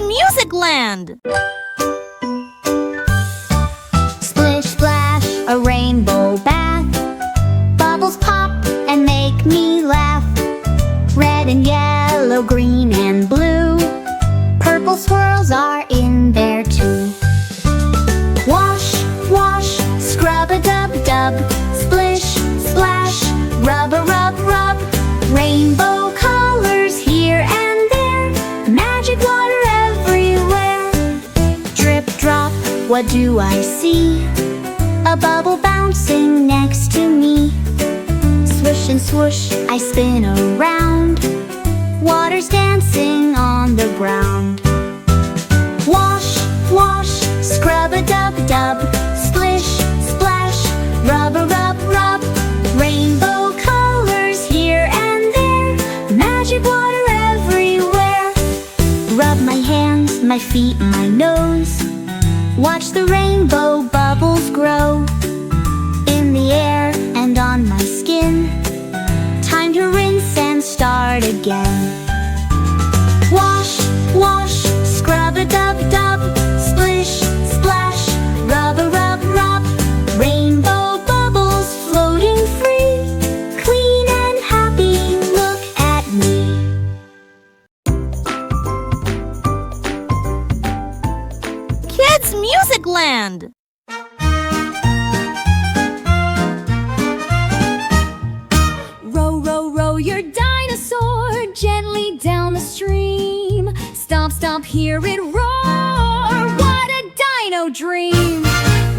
Music Land! Splish, splash, a rainbow bath. Bubbles pop and make me laugh. Red and yellow, green and blue. Purple swirls are in there too. Wash, wash, scrub-a-dub-dub. Splish, splash, rub-a-rub-rub. Rainbow colors here and there. Magic water everywhere. Drip, drop, what do I see? A bubble bouncing next to me. Swish and swoosh, I spin around. Water's dancing on the ground. Wash, wash, scrub-a-dub-dub. Splish, splash, rub-a-rub-rub. Rainbow colors here and there. Magic water everywhere. Rub my hands, my feet, my nose. Watch the rainbow bubbles grow. In the air and on my skin. Time to rinse and start again. Wash, wash, scrub-a-dub-dub. Splish, splash, rub-a-rub-rub. Rainbow bubbles floating free. Clean and happy, look at me. Kids Music Land! Row, row, row your dinosaur gently down the stream. Stomp, stomp, hear it roar. What a dino dream!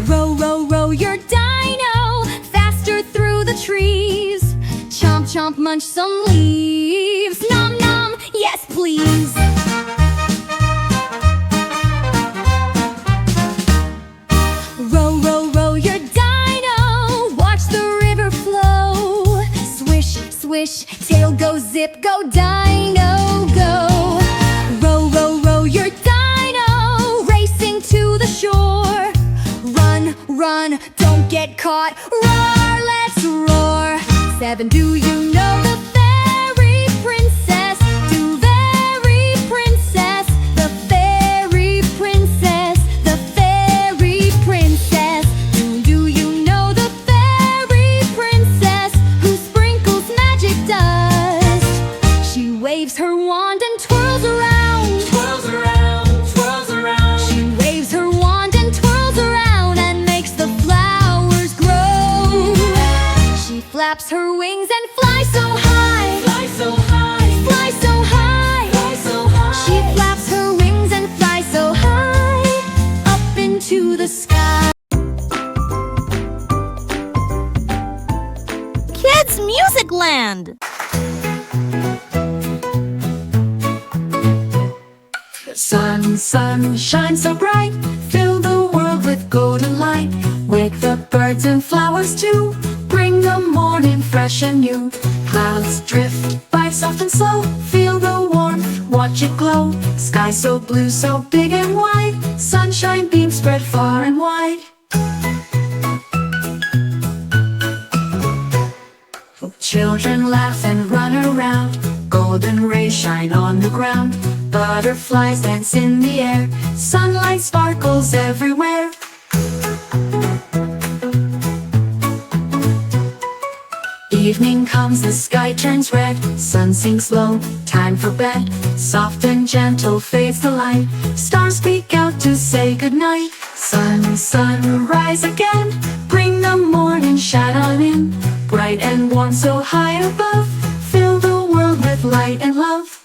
Row, row, row your dino faster through the trees. Chomp, chomp, munch some leaves. Nom, nom, yes please. Row, row, row your dino, watch the river flow. Swish, swish, tail go zip, go dino go. Row, row, row your dino, racing to the shore. Run, run, don't get caught, roar, let's roar. 7, do you know the fairy princess? Do very princess, the fairy princess, the fairy princess. Do you know the fairy princess who sprinkles magic dust? She waves her wand and twirls around. Twirls around, twirls around. She waves her wand and twirls around and makes the flowers grow. She flaps her wings and flies so high. Fly so high, Fly so high. fly so high. She flaps her wings and flies so high up into the sky. Kids Music Land! Sun, sun, shine so bright. Fill the world with golden light. Wake the birds and flowers too. Bring the morning fresh and new. Clouds drift by soft and slow. Feel the warmth, watch it glow. Sky so blue, so big and wide. Sunshine beams spread far and wide. Children laugh and run around. Golden rays shine on the ground. Butterflies dance in the air. Sunlight sparkles everywhere. Evening comes, the sky turns red. Sun sinks low, time for bed. Soft and gentle fades the light. Stars speak out to say goodnight. Sun, sun, rise again. Bring the morning shine on in. Bright and warm so high above. Fill the world with light and love.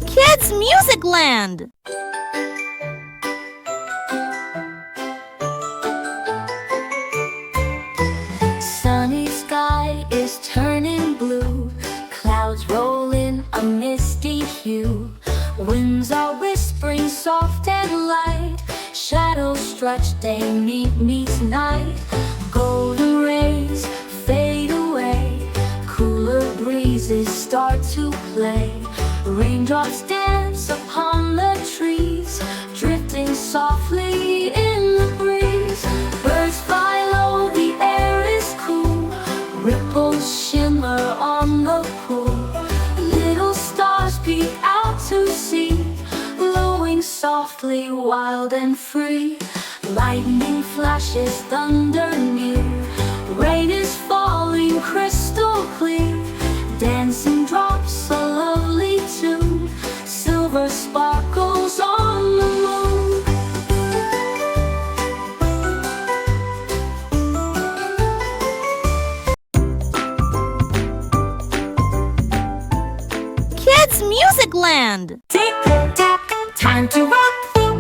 Kids Music Land! Sunny sky is turning blue. Clouds roll in a misty hue. Winds are whispering soft and light. Shadows stretch, day meets night. Golden rays fade away. Cooler breezes start to play. Raindrops dance upon the trees, drifting softly in the breeze. Birds fly low, the air is cool. Ripples shimmer wild and free. Lightning flashes, thunder near. Rain is falling crystal clear. Dancing drops, a lovely tune. Silver sparkles on the moon. Kids Music Land. Tick tack, time to rock.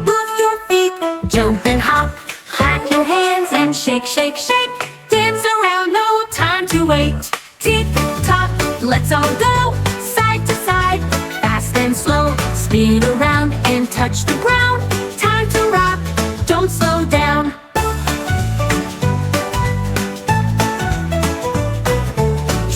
Move your feet, jump and hop. Clap your hands and shake, shake, shake. Dance around, no time to wait. Tick tock, let's all go side to side, fast and slow. Spin around and touch the ground. Time to rock, don't slow down.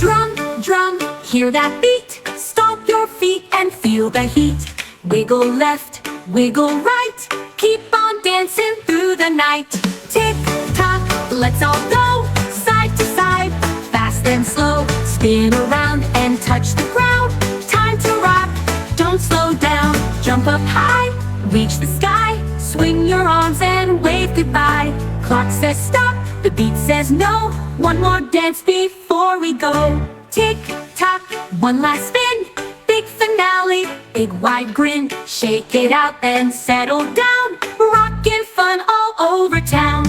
Drum, drum, hear that beat. Stomp your feet and feel the heat. Wiggle left, wiggle right. Keep on dancing through the night. Tick tock, let's all go side to side, fast and slow. Spin around and touch the ground. Time to rock, don't slow down. Jump up high, reach the sky. Swing your arms and wave goodbye. Clock says stop, the beat says no. One more dance before we go. Tick tock, one last spin. Big finale, big wide grin. Shake it out and settle down. Rockin' fun all over town.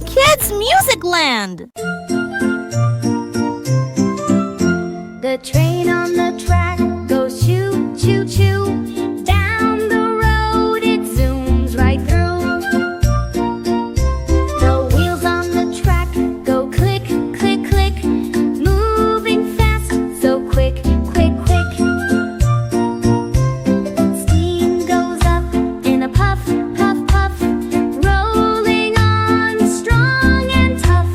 Kids Music Land. The train on the track goes choo, choo, choo. Down the road it zooms right through. The wheels on the track go click, click, click. Moving fast, so quick, quick, quick. Steam goes up in a puff, puff, puff. Rolling on, strong and tough.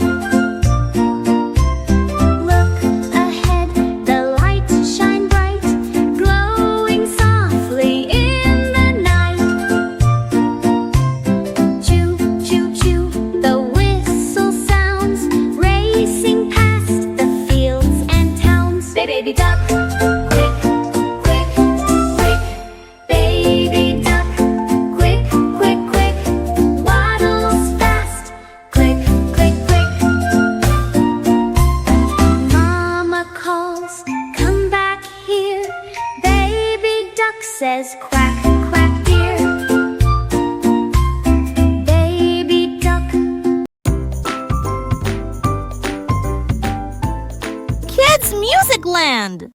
Look ahead, the lights shine bright, glowing softly in the night. Choo, choo, choo, the whistle sounds, racing past the fields and towns. Baby duck, quick, quick, quick. Baby duck, quick, quick, quick. Waddles fast, click, click, click. Mama calls, come back here. Baby duck says quack, quack, dear. Baby duck. Kids Music Land.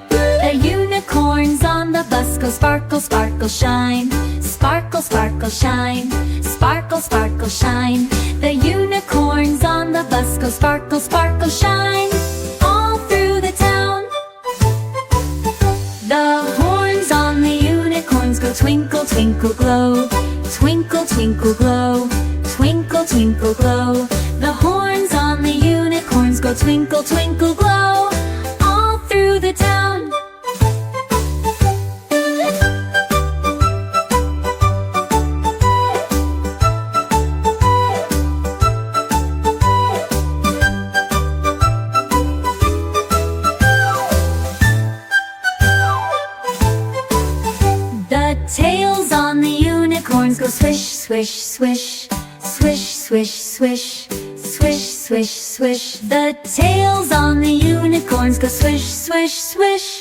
The unicorns on the bus go sparkle, sparkle, shine. Sparkle, sparkle, shine. Sparkle, sparkle, shine. The unicorns on the bus go sparkle, sparkle, shine. All through the town. The horns on the unicorns go twinkle, twinkle, glow. Twinkle, twinkle, glow. Twinkle, twinkle, glow. The horns on the unicorns go twinkle, twinkle, glow. All through the town. The tails on the unicorns go swish, swish, swish. Swish, swish, swish. Swish, swish, swish. The tails on the unicorns go swish, swish, swish.